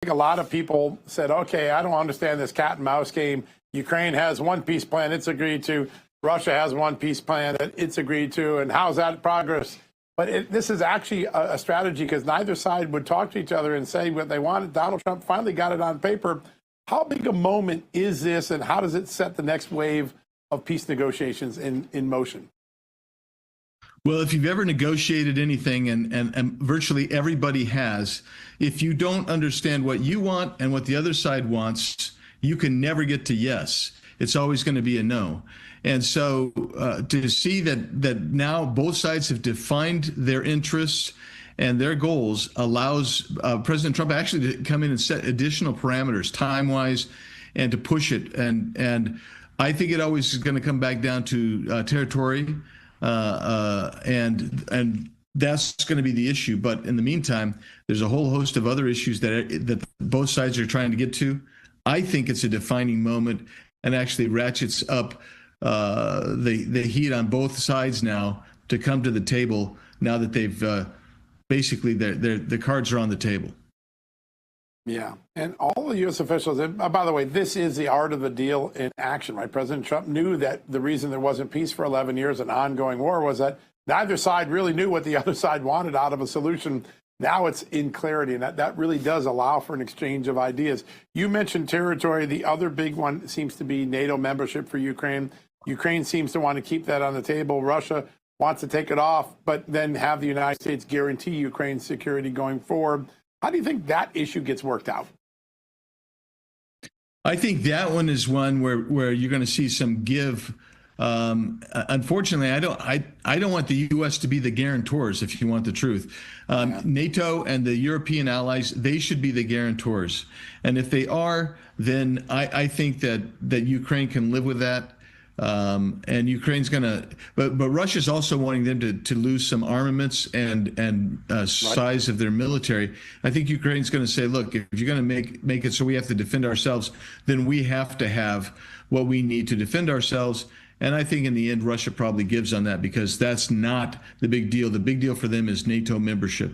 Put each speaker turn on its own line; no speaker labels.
think a lot of people said, okay, I don't understand this cat and mouse game. Ukraine has one peace plan it's agreed to. Russia has one peace plan that it's agreed to. And how's that progress? But this is actually a strategy because neither side would talk to each other and say what they wanted. Donald Trump finally got it on paper. How big a moment is this, and how does it set the next wave of peace negotiations in motion?
Well, if you've ever negotiated anything, and virtually everybody has, if you don't understand what you want and what the other side wants, you can never get to yes. It's always going to be a no. And so to see that now both sides have defined their interests and their goals allows President Trump actually to come in and set additional parameters time-wise and to push it. And I think it always is going to come back down to territory. And that's going to be the issue. But in the meantime, there's a whole host of other issues that both sides are trying to get to. I think it's a defining moment and actually ratchets up the heat on both sides now to come to the table now that they've basically the cards are on the table.
Yeah, and all the U.S. officials, and by the way, this is the art of the deal in action, right? President Trump knew that the reason there wasn't peace for 11 years, an ongoing war, was that neither side really knew what the other side wanted out of a solution. Now it's in clarity, and that really does allow for an exchange of ideas. You mentioned territory. The other big one seems to be NATO membership for Ukraine. Ukraine seems to want to keep that on the table. Russia wants to take it off, but then have the United States guarantee Ukraine's security going forward. How do you think that issue gets worked out?
I think that one is one where you're going to see some give. Unfortunately, I don't want the U.S. to be the guarantors, if you want the truth. NATO and the European allies, they should be the guarantors. And if they are, then I think that Ukraine can live with that. And Ukraine's going to, but Russia's also wanting them to lose some armaments and size of their military. I think Ukraine's going to say, look, if you're going to make it so we have to defend ourselves, then we have to have what we need to defend ourselves. And I think in the end, Russia probably gives on that because that's not the big deal. The big deal for them is NATO membership.